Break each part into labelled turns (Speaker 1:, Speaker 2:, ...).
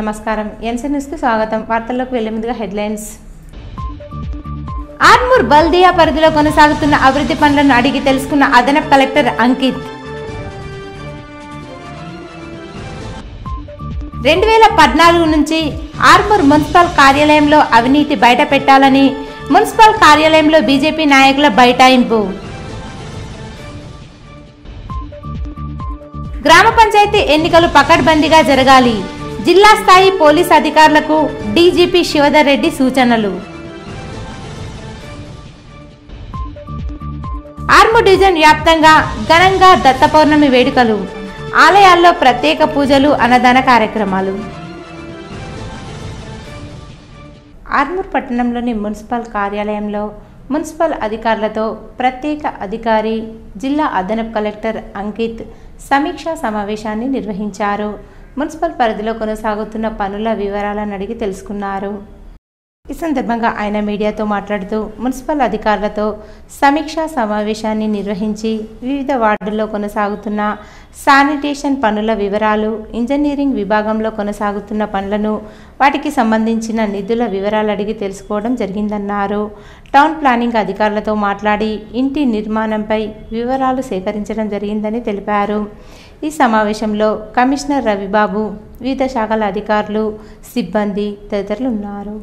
Speaker 1: నమస్కారం NC news కి స్వాగతం. వార్తల్లోకి వెళ్లే ముందుగా హెడ్లైన్స్. ఆర్మూర్ బల్దియా పరిధిలో కొనసాగుతున్న అభివృద్ధి పనులను అడిగి తెలుసుకున్న అదనపు కలెక్టర్ అంకిత్. 2014 నుంచి ఆర్మూర్ మున్సిపల్ కార్యాలయంలో అవినీతి బయట పెట్టాలని మున్సిపల్ కార్యాలయంలో బీజేపీ నాయకుల బైఠాయింపు. గ్రామ పంచాయతీ ఎన్నికలు పకడ్బందీగా జరగాలి. జిల్లా స్థాయి పోలీస్ అధికారులకు డీజీపీ శివధర్ రెడ్డి సూచనలు. ఆర్మూర్ డివిజన్ వ్యాప్తంగా ఘనంగా దత్త పౌర్ణమి వేడుకలు. ఆలయాల్లో ప్రత్యేక పూజలు, అన్నదాన కార్యక్రమాలు. ఆర్మూర్ పట్టణంలోని మున్సిపల్ కార్యాలయంలో మున్సిపల్ అధికారులతో ప్రత్యేక అధికారి జిల్లా అదనపు కలెక్టర్ అంకిత్ సమీక్షా సమావేశాన్ని నిర్వహించారు. మున్సిపల్ పరిధిలో కొనసాగుతున్న పనుల వివరాలను అడిగి తెలుసుకున్నారు. ఈ సందర్భంగా ఆయన మీడియాతో మాట్లాడుతూ మున్సిపల్ అధికారులతో సమీక్షా సమావేశాన్ని నిర్వహించి వివిధ వార్డుల్లో కొనసాగుతున్న శానిటేషన్ పనుల వివరాలు, ఇంజనీరింగ్ విభాగంలో కొనసాగుతున్న పనులను, వాటికి సంబంధించిన నిధుల వివరాలు అడిగి తెలుసుకోవడం జరిగిందన్నారు. టౌన్ ప్లానింగ్ అధికారులతో మాట్లాడి ఇంటి నిర్మాణంపై వివరాలు సేకరించడం జరిగిందని తెలిపారు. ఈ సమావేశంలో కమిషనర్ రవిబాబు, వివిధ శాఖల అధికారులు, సిబ్బంది తదితరులు ఉన్నారు.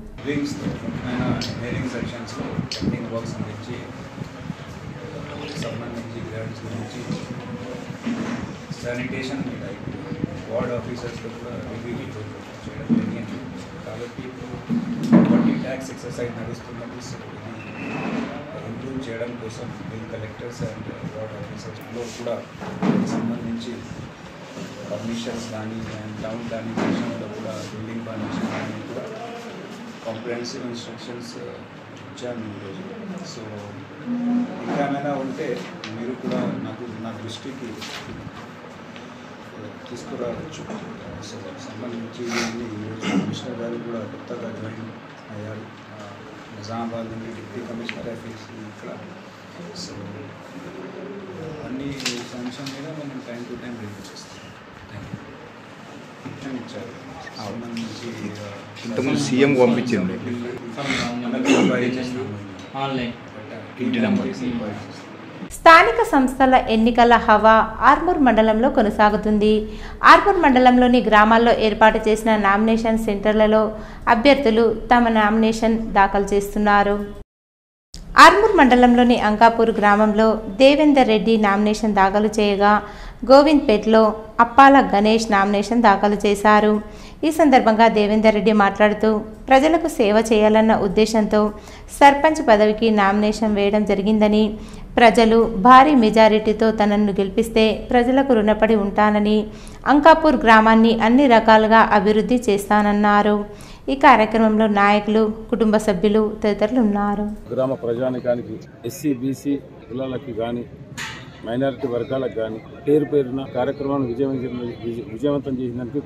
Speaker 2: శానిటేషన్ వార్డ్ ఆఫీసర్స్లో కూడా రివ్యూ చేయడం జరిగింది. కాబట్టి బట్టి ట్యాక్స్ ఎక్సర్సైజ్ నడుస్తున్నప్పుడు ఇంప్రూవ్ చేయడం కోసం బిల్ కలెక్టర్స్ అండ్ వార్డ్ ఆఫీసర్స్లో కూడా సంబంధించి పర్మిషన్స్ కానీ అండ్ టౌన్ ప్లానింగ్ విషయంలో కూడా బిల్డింగ్ పర్మిషన్ కానీ కూడా కాంప్రహెన్సివ్ ఇన్స్ట్రక్షన్స్ ఇచ్చాను ఈరోజు. సో ఇంకా ఏమైనా ఉంటే మీరు కూడా నా దృష్టికి తీసుకురావచ్చు. సో సంబంధించి ఈరోజు కమిషనర్ గారు కూడా కొత్తగా జాయిన్ అయ్యారు. నిజామాబాద్ నుండి డిప్యూటీ కమిషనర్ ఆఫీస్ ఇక్కడ. సో అన్ని అంశం మీద మనం టైం టు టైం రివ్యూ చేస్తాం. Thank you. ఇచ్చారు సంబంధించి
Speaker 3: ఇంతకుముందు సీఎం పంపించింది ఇంటి నెంబర్.
Speaker 1: స్థానిక సంస్థల ఎన్నికల హవా ఆర్మూర్ మండలంలో కొనసాగుతుంది. ఆర్మూర్ మండలంలోని గ్రామాల్లో ఏర్పాటు చేసిన నామినేషన్ సెంటర్లలో అభ్యర్థులు తమ నామినేషన్ దాఖలు చేస్తున్నారు. ఆర్మూర్ మండలంలోని అంకాపూర్ గ్రామంలో దేవేందర్ రెడ్డి నామినేషన్ దాఖలు చేయగా, గోవింద్పేట్లో అప్పాల గణేష్ నామినేషన్ దాఖలు చేశారు. ఈ సందర్భంగా దేవేందర్ రెడ్డి మాట్లాడుతూ ప్రజలకు సేవ చేయాలన్న ఉద్దేశంతో సర్పంచ్ పదవికి నామినేషన్ వేయడం జరిగిందని, ప్రజలు భారీ మెజారిటీతో తనను గెలిపిస్తే ప్రజలకు రుణపడి ఉంటానని, అంకాపూర్ గ్రామాన్ని అన్ని రకాలుగా అభివృద్ధి చేస్తానన్నారు. ఈ కార్యక్రమంలో నాయకులు, కుటుంబ సభ్యులు తదితరులు ఉన్నారు.
Speaker 4: గ్రామ ప్రజానికానికి, ఎస్సీ బీసీ కులాలకి కానీ మైనారిటీ వర్గాలకు కానీ పేరు పేరున కార్యక్రమాన్ని విజయవంతం చేసినందుకు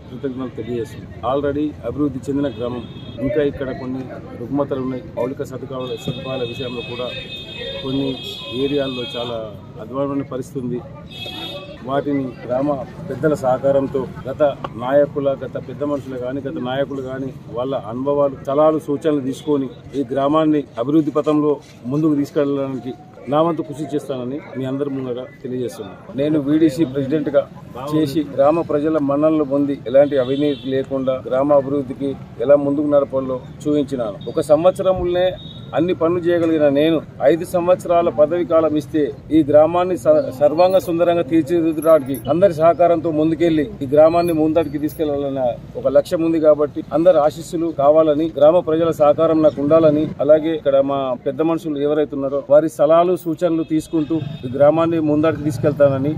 Speaker 4: కృతజ్ఞతలు తెలియజేస్తుంది. ఆల్రెడీ అభివృద్ధి చెందిన గ్రామం, ఇంకా ఇక్కడ కొన్ని రుగ్మతలు ఉన్నాయి. మౌలిక సదుపాయాల విషయంలో కూడా కొన్ని ఏరియాల్లో చాలా అధ్వానమైన పరిస్థితి ఉంది. వాటిని గ్రామ పెద్దల సహకారంతో గత పెద్ద మనుషులు కానీ, గత నాయకులు కానీ వాళ్ళ అనుభవాలు, సలహాలు, సూచనలు తీసుకొని ఈ గ్రామాన్ని అభివృద్ధి పథంలో ముందుకు తీసుకెళ్ళడానికి నా వంతు కృషి చేస్తానని మీ అందరి ముందుగా తెలియజేస్తున్నాను. నేను వీడీసీ ప్రెసిడెంట్గా చేసి గ్రామ ప్రజల మన్ననలు పొంది ఎలాంటి అవినీతి లేకుండా గ్రామ అభివృద్ధికి ఎలా ముందుకు నడపాలో చూపించినాను. ఒక సంవత్సరంలోనే అన్ని పనులు చేయగలిగిన నేను 5 సంవత్సరాల పదవి కాలం ఇస్తే ఈ గ్రామాన్ని సర్వాంగ సుందరంగా తీర్చిదిద్దడానికి అందరి సహకారంతో ముందుకెళ్లి ఈ గ్రామాన్ని ముందటికి తీసుకెళ్లాలన్న ఒక లక్ష్యం ఉంది. కాబట్టి అందరి ఆశీస్సులు కావాలని, గ్రామ ప్రజల సహకారం నాకు ఉండాలని, అలాగే ఇక్కడ మా పెద్ద మనుషులు ఎవరైతే ఉన్నారో వారి సలహాలు, సూచనలు తీసుకుంటూ ఈ గ్రామాన్ని ముందటికి తీసుకెళ్తానని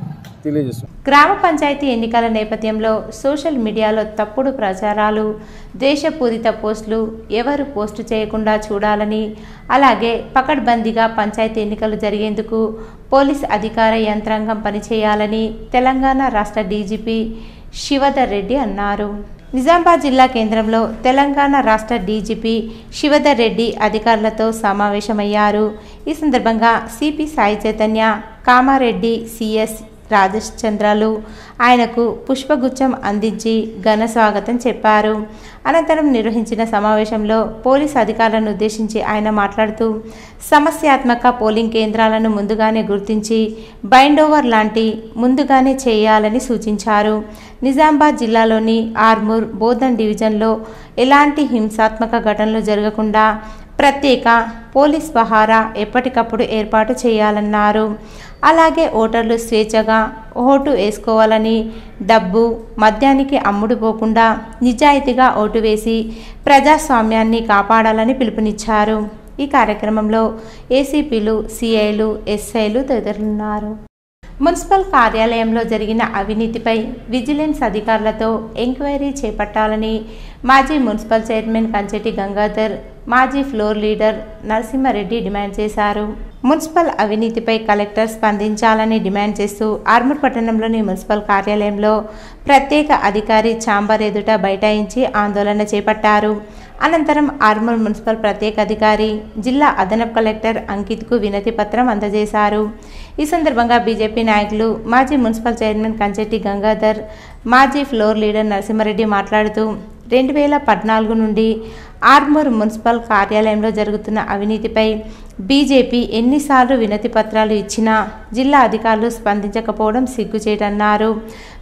Speaker 4: తెలియజేస్తుంది.
Speaker 1: గ్రామ పంచాయతీ ఎన్నికల నేపథ్యంలో సోషల్ మీడియాలో తప్పుడు ప్రచారాలు, ద్వేషపూరిత పోస్టులు ఎవరు పోస్టు చేయకుండా చూడాలని, అలాగే పకడ్బందీగా పంచాయతీ ఎన్నికలు జరిగేందుకు పోలీస్ అధికార యంత్రాంగం పనిచేయాలని తెలంగాణ రాష్ట్ర డీజీపీ శివధర్ రెడ్డి అన్నారు. నిజామాబాద్ జిల్లా కేంద్రంలో తెలంగాణ రాష్ట్ర డీజీపీ శివధర్ రెడ్డి అధికారులతో సమావేశమయ్యారు. ఈ సందర్భంగా సిపి సాయి చైతన్య, కామారెడ్డి సిఎస్ రాజేష్ చంద్రాలు ఆయనకు పుష్పగుచ్చం అందించి ఘన స్వాగతం చెప్పారు. అనంతరం నిర్వహించిన సమావేశంలో పోలీసు అధికారులను ఉద్దేశించి ఆయన మాట్లాడుతూ సమస్యాత్మక పోలింగ్ కేంద్రాలను ముందుగానే గుర్తించి బైండ్ ఓవర్ లాంటి ముందుగానే చేయాలని సూచించారు. నిజామాబాద్ జిల్లాలోని ఆర్మూర్, బోధన్ డివిజన్లో ఎలాంటి హింసాత్మక ఘటనలు జరగకుండా ప్రత్యేక పోలీస్ పహారా ఎప్పటికప్పుడు ఏర్పాటు చేయాలన్నారు. అలాగే ఓటర్లు స్వేచ్ఛగా ఓటు వేసుకోవాలని, డబ్బు మద్యానికి అమ్ముడుపోకుండా నిజాయితీగా ఓటు వేసి ప్రజాస్వామ్యాన్ని కాపాడాలని పిలుపునిచ్చారు. ఈ కార్యక్రమంలో ఏసీపీలు, సిఐలు, ఎస్ఐలు తదితరులున్నారు. మున్సిపల్ కార్యాలయంలో జరిగిన అవినీతిపై విజిలెన్స్ అధికారులతో ఎంక్వైరీ చేపట్టాలని మాజీ మున్సిపల్ చైర్మన్ కంచెటి గంగాధర్, మాజీ ఫ్లోర్ లీడర్ నరసింహారెడ్డి డిమాండ్ చేశారు. మున్సిపల్ అవినీతిపై కలెక్టర్ స్పందించాలని డిమాండ్ చేస్తూ ఆర్మూర్ పట్టణంలోని మున్సిపల్ కార్యాలయంలో ప్రత్యేక అధికారి ఛాంబర్ ఎదుట బైఠాయించి ఆందోళన చేపట్టారు. అనంతరం ఆర్మూర్ మున్సిపల్ ప్రత్యేక అధికారి, జిల్లా అదనపు కలెక్టర్ అంకిత్కు వినతి పత్రం అందజేశారు. ఈ సందర్భంగా బీజేపీ నాయకులు, మాజీ మున్సిపల్ చైర్మన్ కంచెటి గంగాధర్, మాజీ ఫ్లోర్ లీడర్ నరసింహారెడ్డి మాట్లాడుతూ 2014 నుండి ఆర్మూర్ మున్సిపల్ కార్యాలయంలో జరుగుతున్న అవినీతిపై బీజేపీ ఎన్నిసార్లు వినతి పత్రాలు ఇచ్చినా జిల్లా అధికారులు స్పందించకపోవడం సిగ్గుచేటన్నారు.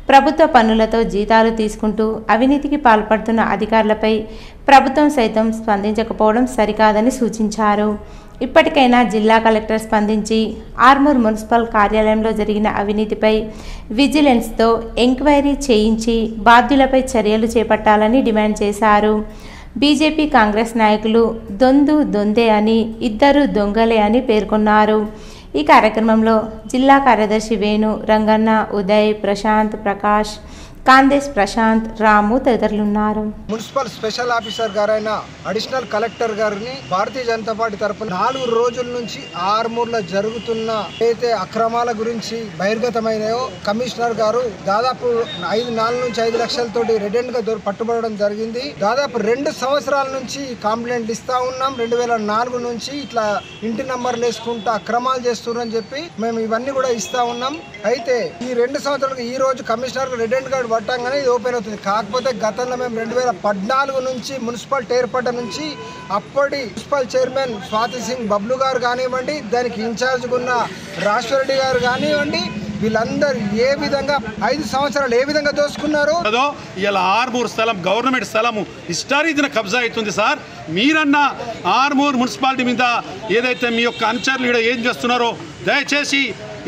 Speaker 1: ప్రభుత్వ పన్నులతో జీతాలు తీసుకుంటూ అవినీతికి పాల్పడుతున్న అధికారులపై ప్రభుత్వం సైతం స్పందించకపోవడం సరికాదని సూచించారు. ఇప్పటికైనా జిల్లా కలెక్టర్ స్పందించి ఆర్మూర్ మున్సిపల్ కార్యాలయంలో జరిగిన అవినీతిపై విజిలెన్స్తో ఎంక్వైరీ చేయించి బాధ్యులపై చర్యలు చేపట్టాలని డిమాండ్ చేశారు. బీజేపీ, కాంగ్రెస్ నాయకులు దొందే అని, ఇద్దరు దొంగలే అని పేర్కొన్నారు. ఈ కార్యక్రమంలో జిల్లా కార్యదర్శి వేణు, రంగన్న, ఉదయ్, ప్రశాంత్, ప్రకాష్, కాందేశ్ ప్రశాంత్, రాము తదితరులున్నారు.
Speaker 5: మున్సిపల్ స్పెషల్ ఆఫీసర్ గారైన అడిషనల్ కలెక్టర్ గారిని భారతీయ జనతా పార్టీ తరఫున 4 రోజుల నుంచి ఆర్మూర్లో జరుగుతున్న ఏదైతే అక్రమాల గురించి బహిర్గతమైనాయో కమిషనర్ గారు దాదాపు 4 నుంచి 5 లక్షలతోటి రెడెంట్ గా పట్టుబడడం జరిగింది. దాదాపు 2 సంవత్సరాల నుంచి కంప్లైంట్లు ఇస్తా ఉన్నాం. 2004 నుంచి ఇట్లా ఇంటి నంబర్లు వేసుకుంటూ అక్రమాలు చేస్తున్నారని చెప్పి మేము ఇవన్నీ కూడా ఇస్తా ఉన్నాం. అయితే ఈ 2 సంవత్సరాలకు ఈ రోజు కమిషనర్ రెడెంట్ గా పట్టంగానే ఇది ఓపెన్ అవుతుంది. కాకపోతే గతంలో మేము 2014 నుంచి మున్సిపాలిటీ ఏర్పడ్డ నుంచి అప్పటి మున్సిపల్ చైర్మన్ స్వాతి సింగ్ బబ్లు గారు కానివ్వండి, దానికి ఇన్ఛార్జ్గా ఉన్న రాజశేఖర్ గారు కానివ్వండి, వీళ్ళందరూ ఏ విధంగా 5 సంవత్సరాలు ఏ విధంగా దోసుకున్నారో
Speaker 6: ఇలా ఆర్మూర్ స్థలం గవర్నమెంట్ స్థలము ఇష్టారీతిన కబ్జా అవుతుంది సార్. మీరన్నా ఆర్మూర్ మున్సిపాలిటీ మీద ఏదైతే మీ యొక్క అనుచరులు ఏం చేస్తున్నారో దయచేసి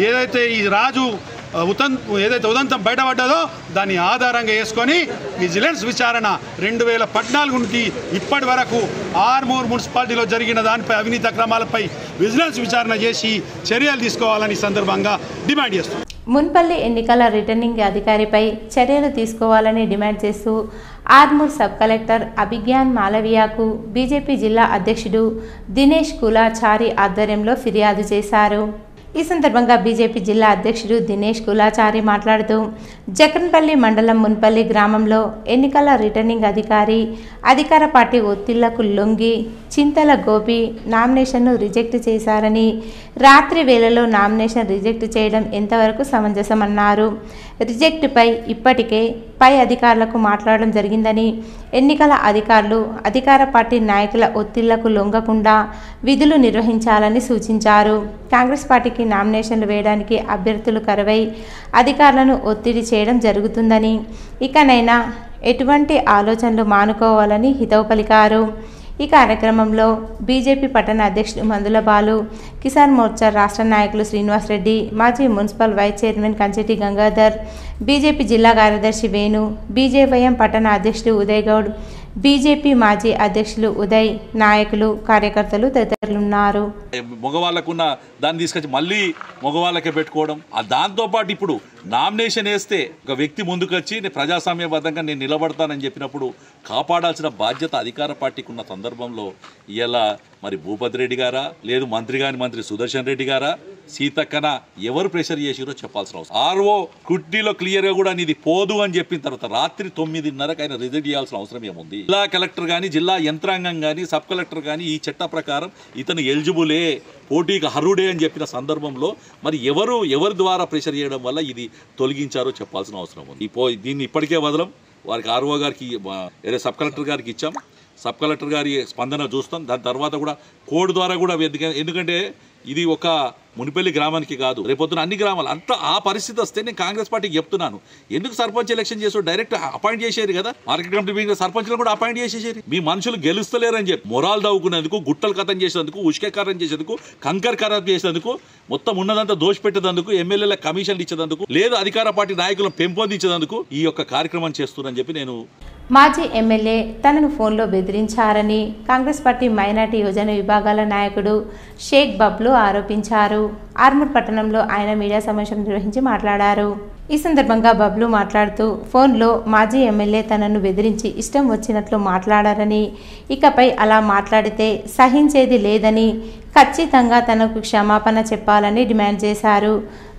Speaker 6: ఏదైతే ఈ రాజు ఏదైతే ఉదంతం బయటపడ్డదో దాన్ని ఆధారంగా వేసుకొని విజిలెన్స్ విచారణ 2014 నుండి ఇప్పటి వరకు ఆర్మూర్ మున్సిపాలిటీలో జరిగిన దానిపై అవినీతి అక్రమాలపై విజిలెన్స్ విచారణ చేసి చర్యలు తీసుకోవాలని సందర్భంగా డిమాండ్ చేస్తున్నాం.
Speaker 1: మున్పల్లి ఎన్నికల రిటర్నింగ్ అధికారిపై చర్యలు తీసుకోవాలని డిమాండ్ చేస్తూ ఆర్మూర్ సబ్ కలెక్టర్ అభిజ్ఞాన్ మాలవియాకు బీజేపీ జిల్లా అధ్యక్షుడు దినేష్ కులాచారి ఆధ్వర్యంలో ఫిర్యాదు చేశారు. ఈ సందర్భంగా బీజేపీ జిల్లా అధ్యక్షుడు దినేష్ కులాచారి మాట్లాడుతూ జక్రన్పల్లి మండలం మున్పల్లి గ్రామంలో ఎన్నికల రిటర్నింగ్ అధికారి అధికార పార్టీ ఒత్తిళ్లకు లొంగి చింతల గోపి నామినేషన్ను రిజెక్ట్ చేశారని, రాత్రి వేళలో నామినేషన్ రిజెక్ట్ చేయడం ఎంతవరకు సమంజసమన్నారు. రిజెక్ట్పై ఇప్పటికే పై అధికారులకు మాట్లాడడం జరిగిందని, ఎన్నికల అధికారులు అధికార పార్టీ నాయకుల ఒత్తిళ్లకు లొంగకుండా విధులు నిర్వహించాలని సూచించారు. కాంగ్రెస్ పార్టీకి నామినేషన్లు వేయడానికి అభ్యర్థులు కరువై అధికారులను ఒత్తిడి చేయడం జరుగుతుందని, ఇకనైనా ఎటువంటి ఆలోచనలు మానుకోవాలని హితవు పలికారు. ఈ కార్యక్రమంలో బీజేపీ పట్టణ అధ్యక్షుడు మందుల బాలు, కిసాన్ మోర్చా రాష్ట్ర నాయకులు శ్రీనివాస్ రెడ్డి, మాజీ municipal vice chairman Kancheti Gangadhar, BJP జిల్లా కార్యదర్శి వేణు, బీజేవైఎం పట్టణ అధ్యక్షుడు ఉదయ్ గౌడ్, బీజేపీ మాజీ అధ్యక్షులు ఉదయ్, నాయకులు, కార్యకర్తలు తదితరులున్నారు.
Speaker 7: మగవాళ్ళకున్న దాన్ని తీసుకొచ్చి మళ్ళీ మగవాళ్ళకే పెట్టుకోవడం, దాంతోపాటు ఇప్పుడు నామినేషన్ వేస్తే ఒక వ్యక్తి ముందుకొచ్చి ప్రజాస్వామ్యబద్ధంగా నేను నిలబడతానని చెప్పినప్పుడు కాపాడాల్సిన బాధ్యత అధికార పార్టీకి ఉన్న సందర్భంలో ఇలా మరి భూపతి రెడ్డి గారా, లేదు మంత్రి సుదర్శన్ రెడ్డి గారా, సీతక్కన ఎవరు ప్రెషర్ చేసిరో చెప్పాల్సిన అవసరం. ఆర్ఓ కుట్నీలో క్లియర్గా కూడా నీది పోదు అని చెప్పిన తర్వాత రాత్రి 9:30కి ఆయన రిజెక్ట్ చేయాల్సిన అవసరం ఏముంది? జిల్లా కలెక్టర్ కానీ జిల్లా యంత్రాంగం కానీ సబ్ కలెక్టర్ కానీ ఈ చట్ట ప్రకారం ఇతను ఎలిజిబులే, పోటీకి అర్హుడే అని చెప్పిన సందర్భంలో మరి ఎవరి ద్వారా ప్రెషర్ చేయడం వల్ల ఇది తొలగించారో చెప్పాల్సిన అవసరం ఉంది. దీన్ని ఇప్పటికే వదలం, వారికి ఆర్ఓ గారికి వేరే సబ్ కలెక్టర్ గారికి ఇచ్చాం. సబ్ కలెక్టర్ గారి స్పందన చూస్తాం. దాని తర్వాత కూడా కోడ్ ద్వారా కూడా ఎందుకంటే ఇది ఒక మునిపల్లి గ్రామానికి కాదు, రేపొద్దున అన్ని గ్రామాలు అంతా ఆ పరిస్థితి వస్తే నేను కాంగ్రెస్ పార్టీకి చెప్తున్నాను, ఎందుకు సర్పంచ్ ఎలక్షన్ చేసి డైరెక్ట్ అపాయింట్ చేసేది కదా, మార్కెట్ కమిటీ సర్పంచ్లు కూడా అపాయింట్ చేసేసేది. మీ మనుషులు గెలుస్తలేరని చెప్పి మొరాలు దవ్వుకునేందుకు, గుట్టలు కథం చేసేందుకు, ఉష్కకారం చేసేందుకు, కంకర్ ఖరాబ్ చేసేందుకు, మొత్తం ఉన్నదంతా దోషపెట్టేందుకు, ఎమ్మెల్యేల కమిషన్లు ఇచ్చేందుకు, లేదు అధికార పార్టీ నాయకులను పెంపొందించేందుకు ఈ యొక్క కార్యక్రమం చేస్తున్నారని చెప్పి నేను.
Speaker 1: మాజీ ఎమ్మెల్యే తనను ఫోన్లో బెదిరించారని కాంగ్రెస్ పార్టీ మైనార్టీ యోజన విభాగాల నాయకుడు షేక్ బబ్లు ఆరోపించారు. ఆర్మూర్ పట్టణంలో ఆయన మీడియా సమావేశం నిర్వహించి మాట్లాడారు. ఈ సందర్భంగా బబ్లు మాట్లాడుతూ ఫోన్లో మాజీ ఎమ్మెల్యే తనను బెదిరించి ఇష్టం వచ్చినట్లు మాట్లాడారని, ఇకపై అలా మాట్లాడితే సహించేది లేదని, ఖచ్చితంగా తనకు క్షమాపణ చెప్పాలని డిమాండ్ చేశారు.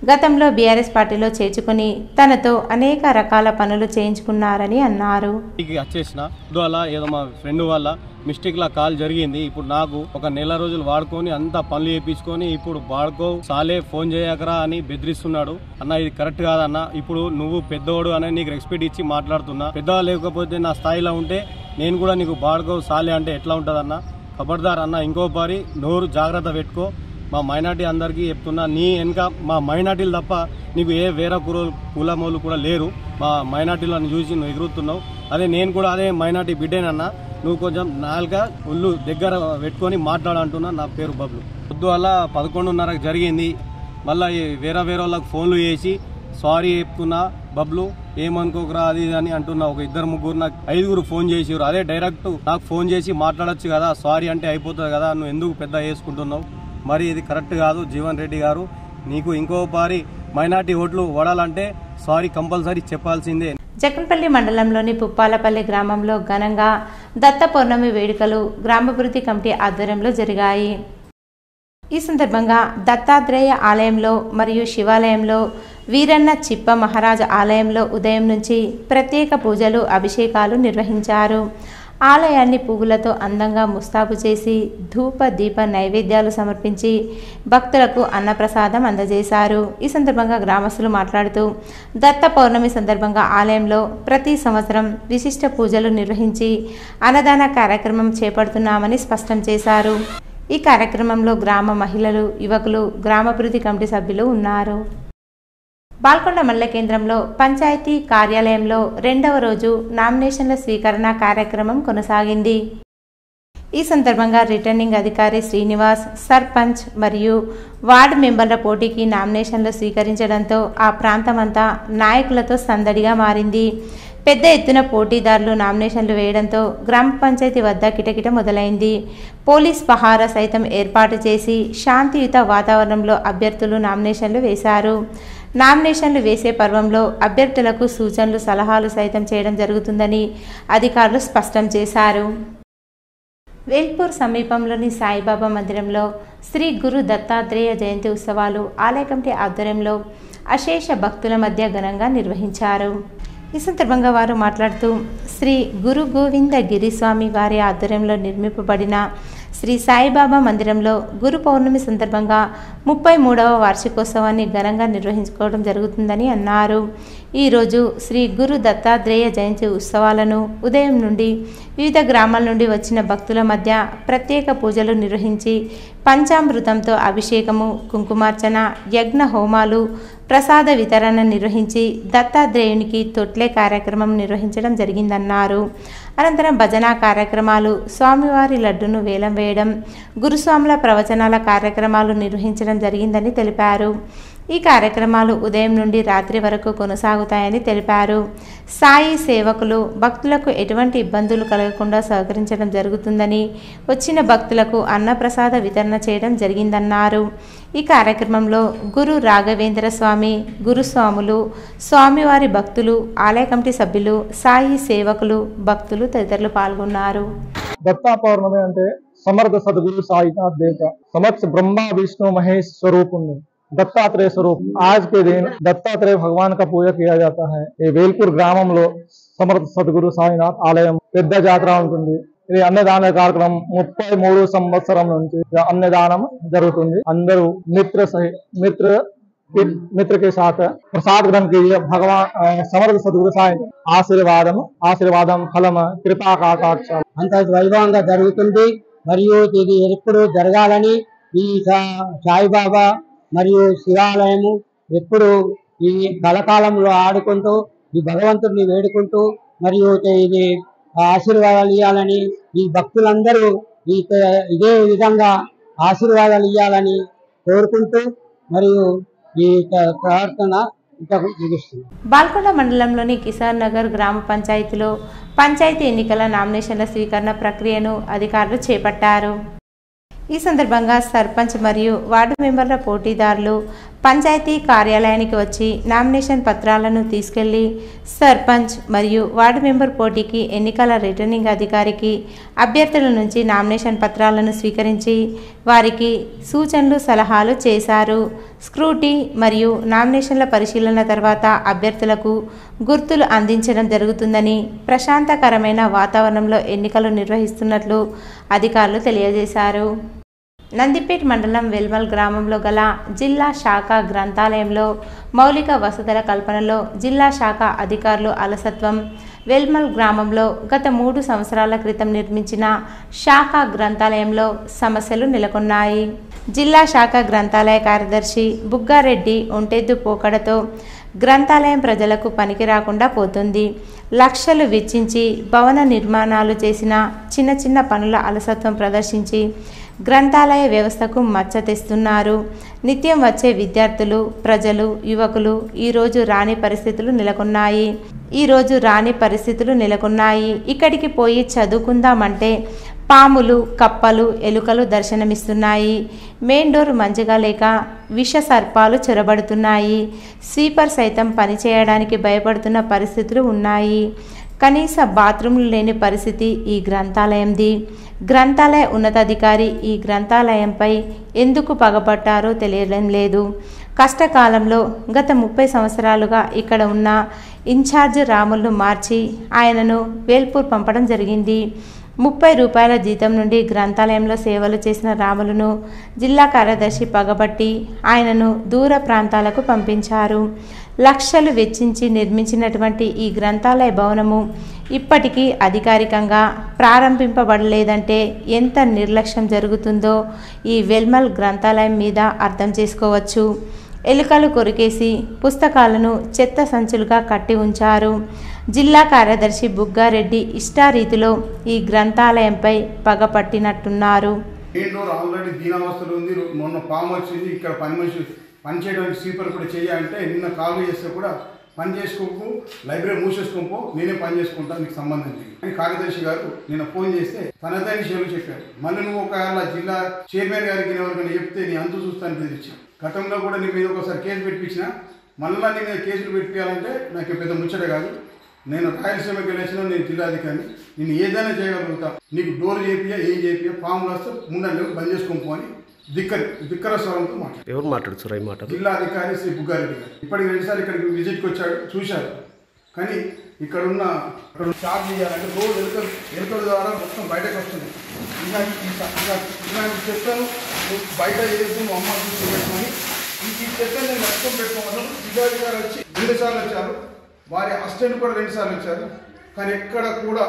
Speaker 1: గతంలో బీఆర్ఎస్ పార్టీలో చేర్చుకుని తనతో అనేక రకాల పనులు చేయించుకున్నారని అన్నారు.
Speaker 8: అలా ఏదో మా ఫ్రెండ్ వల్ల మిస్టేక్లా కాల్ జరిగింది. ఇప్పుడు నాకు ఒక నెల రోజులు వాడుకొని అంతా పనులు చేయించుకొని ఇప్పుడు వాడుకో సాలే ఫోన్ చేయకరా అని బెదిరిస్తున్నాడు. అన్న ఇది కరెక్ట్ కాదన్న, ఇప్పుడు నువ్వు పెద్దోడు అని నీకు రెస్పెక్ట్ ఇచ్చి మాట్లాడుతున్నా, పెద్దగా లేకపోతే నా స్థాయిలో ఉంటే నేను కూడా నీకు వాడుకో సాలే అంటే ఎట్లా ఉంటుందన్న, ఖబర్దార్ అన్న, ఇంకోసారి నోరు జాగ్రత్త పెట్టుకో. మా మైనార్టీ అందరికీ చెప్తున్నా, నీ వెనక మా మైనార్టీలు తప్ప నీకు ఏ వేరే కులమోళ్ళు కూడా లేరు. మా మైనార్టీలను చూసి నువ్వు ఎగురుతున్నావు. అదే నేను కూడా అదే మైనార్టీ బిడ్డేనన్నా, నువ్వు కొంచెం నాలుక ఒళ్ళు దగ్గర పెట్టుకొని మాట్లాడంటున్నా. నా పేరు బబ్లు. పొద్దు అలా 11:30కి జరిగింది. మళ్ళీ వేరే వాళ్ళకి ఫోన్లు చేసి సారీ చెప్తున్నా బబ్లు ఏమనుకోకరా అది అని అంటున్నా. ఒక 2-3 నాకు 5 ఫోన్ చేసిరు. అదే డైరెక్ట్ నాకు ఫోన్ చేసి మాట్లాడొచ్చు కదా, సారీ అంటే అయిపోతుంది కదా, నువ్వు ఎందుకు పెద్ద వేసుకుంటున్నావు, మరి ఇది కరెక్ట్ కాదు. జీవన్ రెడ్డి గారు, నీకు ఇంకోసారి మైనార్టీ ఓట్లు ఓడాలంటే సారీ కంపల్సరీ చెప్పాల్సిందే.
Speaker 1: జక్కన్పల్లి మండలంలోని పుప్పాలపల్లి గ్రామంలో ఘనంగా దత్త పౌర్ణమి వేడుకలు గ్రామాభివృద్ధి కమిటీ ఆధ్వర్యంలో జరిగాయి. ఈ సందర్భంగా దత్తాత్రేయ ఆలయంలో మరియు శివాలయంలో వీరన్న చిప్ప మహారాజ్ ఆలయంలో ఉదయం నుంచి ప్రత్యేక పూజలు, అభిషేకాలు నిర్వహించారు. ఆలయాన్ని పువ్వులతో అందంగా ముస్తాబు చేసి ధూప దీప నైవేద్యాలు సమర్పించి భక్తులకు అన్నప్రసాదం అందజేశారు. ఈ సందర్భంగా గ్రామస్తులు మాట్లాడుతూ దత్త పౌర్ణమి సందర్భంగా ఆలయంలో ప్రతి సంవత్సరం విశిష్ట పూజలు నిర్వహించి అన్నదాన కార్యక్రమం చేపడుతున్నామని స్పష్టం చేశారు. ఈ కార్యక్రమంలో గ్రామ మహిళలు, యువకులు, గ్రామాభివృద్ధి కమిటీ సభ్యులు ఉన్నారు. బాల్కొండ మండల కేంద్రంలో పంచాయతీ కార్యాలయంలో 2వ రోజు నామినేషన్ల స్వీకరణ కార్యక్రమం కొనసాగింది. ఈ సందర్భంగా రిటర్నింగ్ అధికారి శ్రీనివాస్, సర్పంచ్ మరియు వార్డు మెంబర్ల పోటీకి నామినేషన్లు స్వీకరించడంతో ఆ ప్రాంతమంతా నాయకులతో సందడిగా మారింది. పెద్ద ఎత్తున పోటీదారులు నామినేషన్లు వేయడంతో గ్రామ పంచాయతీ వద్ద కిటకిట మొదలైంది. పోలీస్ పహారా సైతం ఏర్పాటు చేసి శాంతియుత వాతావరణంలో అభ్యర్థులు నామినేషన్లు వేశారు. నామినేషన్లు వేసే పర్వంలో అభ్యర్థులకు సూచనలు, సలహాలు సైతం చేయడం జరుగుతుందని అధికారులు స్పష్టం చేశారు. వేల్పూర్ సమీపంలోని సాయిబాబా మందిరంలో శ్రీ గురు దత్తాత్రేయ జయంతి ఉత్సవాలు ఆలయ కమిటీ ఆధ్వర్యంలో అశేష భక్తుల మధ్య ఘనంగా నిర్వహించారు. ఈ సందర్భంగా వారు మాట్లాడుతూ శ్రీ గురు గోవింద గిరిస్వామి వారి ఆధ్వర్యంలో నిర్మింపబడిన శ్రీ సాయిబాబా మందిరంలో గురు పౌర్ణమి సందర్భంగా 33వ వార్షికోత్సవాన్ని ఘనంగా నిర్వహించుకోవడం జరుగుతుందని అన్నారు. ఈరోజు శ్రీ గురు దత్తాత్రేయ జయంతి ఉత్సవాలను ఉదయం నుండి వివిధ గ్రామాల నుండి వచ్చిన భక్తుల మధ్య ప్రత్యేక పూజలు నిర్వహించి పంచామృతంతో అభిషేకము, కుంకుమార్చన, యజ్ఞ హోమాలు, ప్రసాద వితరణ నిర్వహించి దత్తాత్రేయునికి తొట్లే కార్యక్రమం నిర్వహించడం జరిగిందన్నారు. అనంతరం భజనా కార్యక్రమాలు, స్వామివారి లడ్డును వేలం వేయడం, గురుస్వాముల ప్రవచనాల కార్యక్రమాలు నిర్వహించడం జరిగిందని తెలిపారు. ఈ కార్యక్రమాలు ఉదయం నుండి రాత్రి వరకు కొనసాగుతాయని తెలిపారు. సాయి సేవకులు భక్తులకు ఎటువంటి ఇబ్బందులు కలగకుండా సహకరించడం జరుగుతుందని, వచ్చిన భక్తులకు అన్నప్రసాద వితరణ చేయడం జరిగిందన్నారు. ఈ కార్యక్రమంలో గురు రాఘవేంద్ర స్వామి, గురుస్వాములు, స్వామివారి భక్తులు, ఆలయ కమిటీ సభ్యులు, సాయి సేవకులు, భక్తులు తదితరులు పాల్గొన్నారు.
Speaker 9: దత్తా పౌర్ణమి అంటే సమర్థ సద్గురు సాయినాథ్ దేవత సమక్ష బ్రహ్మ విష్ణు మహేష్ స్వరూపుణ్ణి दत्तात्रेय स्वरूप। आज के दिन दत्तात्रेय भगवान का पूजा किया जाता है। ये वेलपुर గ్రామంలో సమర్థ సద్గురు సాయినాథ్ ఆలయం పెద్ద జాతర ఉంటుంది। ఇది అన్నదాన కార్యక్రమం 33 సంవత్సరం నుంచి అన్నదానం జరుగుతుంది। అందరూ मित्र के साथ प्रसाद ग्रहण कीजिए। भगवान समर्थ सद्गुरु साई ఆశీర్వాదం ఫలమ కృపా కాటాక్ష
Speaker 10: అంత వైభవంగా జరుగుతుంది। మరియు ఇది ఎప్పుడు జరగాలని ఈ సాయిబాబా మరియు శివాలయము ఎప్పుడు ఈ కలకాలంలో ఆడుకుంటూ ఈ భగవంతుడిని వేడుకుంటూ మరియు ఇది ఆశీర్వాదాలు ఇవ్వాలని ఈ భక్తులందరూ ఇదే విధంగా ఆశీర్వాదాలు ఇవ్వాలని కోరుకుంటూ మరియు ఈ ప్రార్థన ముగిస్తుంది।
Speaker 1: బాల్కొండ మండలంలోని కిసాన్ నగర్ గ్రామ పంచాయతీలో పంచాయతీ ఎన్నికల నామినేషన్ల స్వీకరణ ప్రక్రియను అధికారులు చేపట్టారు। ఈ సందర్భంగా సర్పంచ్ మరియు వార్డు మెంబర్ల పోటీదారులు పంచాయతీ కార్యాలయానికి వచ్చి నామినేషన్ పత్రాలను తీసుకెళ్లి సర్పంచ్ మరియు వార్డు మెంబర్ పోటీకి ఎన్నికల రిటర్నింగ్ అధికారికి అభ్యర్థుల నుంచి నామినేషన్ పత్రాలను స్వీకరించి వారికి సూచనలు సలహాలు చేశారు। స్క్రూటీ మరియు నామినేషన్ల పరిశీలన తర్వాత అభ్యర్థులకు గుర్తులు అందించడం జరుగుతుందని ప్రశాంతకరమైన వాతావరణంలో ఎన్నికలు నిర్వహిస్తున్నట్లు అధికారులు తెలియజేశారు। నందిపేట్ మండలం వెల్మల్ గ్రామంలో గల జిల్లా శాఖ గ్రంథాలయంలో మౌలిక వసతుల కల్పనలో జిల్లా శాఖ అధికారులు అలసత్వం। వెల్మల్ గ్రామంలో గత 3 సంవత్సరాల క్రితం నిర్మించిన శాఖ గ్రంథాలయంలో సమస్యలు నెలకొన్నాయి। జిల్లా శాఖ గ్రంథాలయ కార్యదర్శి బుగ్గారెడ్డి ఒంటెద్దు పోకడతో గ్రంథాలయం ప్రజలకు పనికి రాకుండా పోతుంది। లక్షలు వెచ్చించి భవన నిర్మాణాలు చేసిన చిన్న పనుల అలసత్వం ప్రదర్శించి గ్రంథాలయ వ్యవస్థకు మచ్చ తెస్తున్నారు। నిత్యం వచ్చే విద్యార్థులు ప్రజలు యువకులు ఈరోజు రాని పరిస్థితులు నెలకొన్నాయి। ఇక్కడికి పోయి చదువుకుందామంటే పాములు కప్పలు ఎలుకలు దర్శనమిస్తున్నాయి। మెయిన్ డోర్ మంచిగా లేక విష సర్పాలు చొరబడుతున్నాయి। స్వీపర్ సైతం పనిచేయడానికి భయపడుతున్న పరిస్థితులు ఉన్నాయి। కనీస బాత్రూంలు లేని పరిస్థితి ఈ గ్రంథాలయంది। గ్రంథాలయ ఉన్నతాధికారి ఈ గ్రంథాలయంపై ఎందుకు పగబట్టారో తెలియడం లేదు। కష్టకాలంలో గత 30 సంవత్సరాలుగా ఇక్కడ ఉన్న ఇన్ఛార్జ్ రాములను మార్చి ఆయనను వేల్పూర్ పంపడం జరిగింది। 30 రూపాయల జీతం నుండి గ్రంథాలయంలో సేవలు చేసిన రాములను జిల్లా కార్యదర్శి పగబట్టి ఆయనను దూర ప్రాంతాలకు పంపించారు। లక్షలు వెచ్చించి నిర్మించినటువంటి ఈ గ్రంథాలయ భవనము ఇప్పటికీ అధికారికంగా ప్రారంభింపబడలేదంటే ఎంత నిర్లక్ష్యం జరుగుతుందో ఈ వెల్మల్ గ్రంథాలయం మీద అర్థం చేసుకోవచ్చు। ఎలుకలు కొరికేసి పుస్తకాలను చెత్త సంచులుగా కట్టి ఉంచారు। జిల్లా కార్యదర్శి బుగ్గారెడ్డి ఇష్టారీతిలో ఈ గ్రంథాలయంపై పగపట్టినట్టున్నారు।
Speaker 11: ఆల్రెడీ దీనావస్థలో ఉంది। మొన్న పాము వచ్చింది, ఇక్కడ పని చేయడానికి స్వీపర్ కూడా చేయాలంటే నిన్న కాల్ చేస్తే కూడా పని చేసుకోకు, లైబ్రరీ మూసేసుకోపో, నేనే పని చేసుకుంటాను, నీకు సంబంధం లేదు అని కార్యదర్శి గారు నిన్న ఫోన్ చేస్తే తనదైన విషయాలు చెప్పారు। మళ్ళీ నువ్వు ఒకవేళ జిల్లా చైర్మన్ గారికి ఎవరికైనా చెప్తే నీ అంతు చూస్తాను బెదిరించి గతంలో కూడా నీ మీద ఒకసారి కేసు పెట్టించిన, మళ్ళీ నీ మీద కేసులు పెట్టియాలంటే నాకు పెద్ద ముచ్చట కాదు। నేను రాయలసీమకి వెళ్ళేసిన, నేను జిల్లాధికారిని, నేను ఏదైనా చేయగలుగుతా, నీకు డోర్ చేపియా ఏం చేపియా, పాములు వస్తే ముందు బంద్ చేసుకోపో అని ధిక్కర స్వరంతో మాట్లాడు।
Speaker 12: ఎవరు మాట్లాడుతారు ఈ మాట?
Speaker 11: జిల్లా అధికారి శ్రీ బుగ్గారెడ్డి గారు ఇప్పటికి 2 సార్లు ఇక్కడికి విజిట్కి వచ్చాడు, చూశారు। కానీ ఇక్కడ చార్జ్ చేయాలంటే రోజు ఎలుకల ద్వారా మొత్తం బయటకు వస్తుంది। ఇలాంటి చెత్తను బయట ఏదైతే అమ్మ పెట్టుకొని ఈ చెత్తను నేను మొత్తం పెట్టుకోవడం జిల్లాధికారి వచ్చి 2 సార్లు వచ్చారు, వారి అసిస్టెంట్ కూడా 2 సార్లు వచ్చారు। కానీ ఎక్కడ కూడా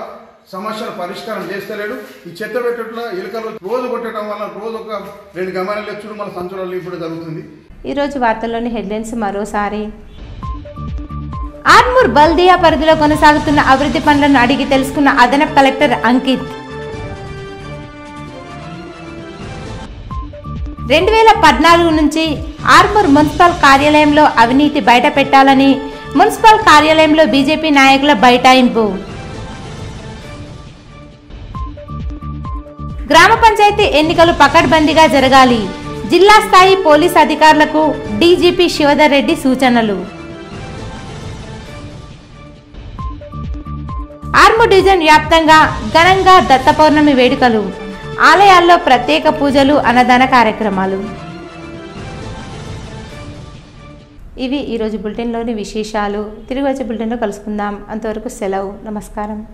Speaker 11: సమస్యను పరిష్కారం చేస్తలేడు। ఈ చెత్త పెట్టట్ల ఎలుకలు రోజు కొట్టడం వల్ల రోజు ఒక 2 గమనాలు వచ్చుడు మన సంచులలో ఇప్పుడు జరుగుతుంది।
Speaker 1: ఈరోజు వార్తల్లోని హెడ్లైన్స్ మరోసారి। ఆర్మూర్ బల్దియా పరిధిలో కొనసాగుతున్న అభివృద్ధి పనులను అడిగి తెలుసుకున్న అదనపు కలెక్టర్ అంకిత్। 2014 నుంచి ఆర్మూర్ మున్సిపల్ కార్యాలయంలో అవినీతి బయట పెట్టాలని మున్సిపల్ కార్యాలయంలో బీజేపీ నాయకుల బైఠాయింపు। గ్రామ పంచాయతీ ఎన్నికలు పకడ్బందీగా జరగాలి, జిల్లా స్థాయి పోలీస్ అధికారులకు డీజీపీ శివధర్ రెడ్డి సూచనలు। ఆర్మూర్ డివిజన్ వ్యాప్తంగా ఘనంగా దత్త పౌర్ణమి వేడుకలు, ఆలయాల్లో ప్రత్యేక పూజలు అన్నదాన కార్యక్రమాలు। ఇవి ఈరోజు బులెటిన్లోని విశేషాలు. తిరిగి వచ్చే బులెటిన్లో కలుసుకుందాం. అంతవరకు సెలవు. నమస్కారం.